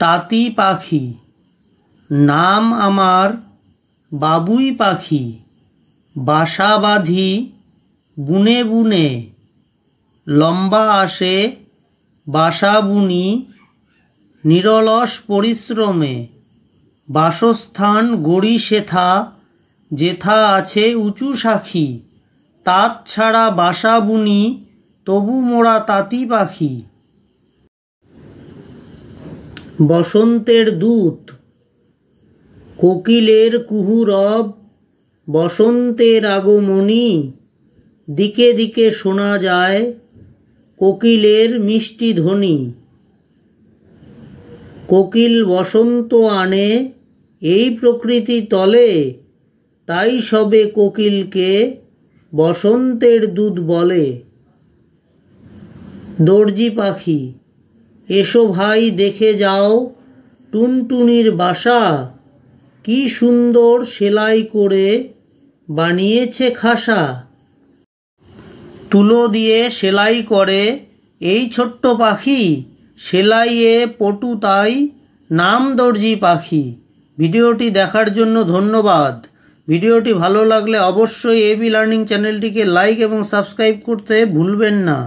তাঁতি পাখি। নাম আমার বাবুই পাখি। বাসা বাঁধি বুনে বুনে, লম্বা আসে বাসা বুনি নিরলস পরিশ্রমে। বাসস্থান গড়ি সেথা, যেথা আছে উঁচু শাখি। তাঁত ছাড়া বাসা বুনি, তবু মোরা তাঁতি পাখি। বসন্তের দূত। কোকিলের কুহুরব, বসন্তের আগমনী। দিকে দিকে শোনা যায় কোকিলের মিষ্টি ধ্বনি। কোকিল বসন্ত আনে এই প্রকৃতি তলে, তাই সবে কোকিলকে বসন্তের দূত বলে। দর্জি পাখি। এসো ভাই দেখে যাও টুনটুনির বাসা, কি সুন্দর সেলাই করে বানিয়েছে খাসা। তুলো দিয়ে সেলাই করে এই ছোট্ট পাখি, সেলাইয়ে পটু তাই নাম দর্জি পাখি। ভিডিওটি দেখার জন্য ধন্যবাদ। ভিডিওটি ভালো লাগলে অবশ্যই এবি লার্নিং চ্যানেলটিকে লাইক এবং সাবস্ক্রাইব করতে ভুলবেন না।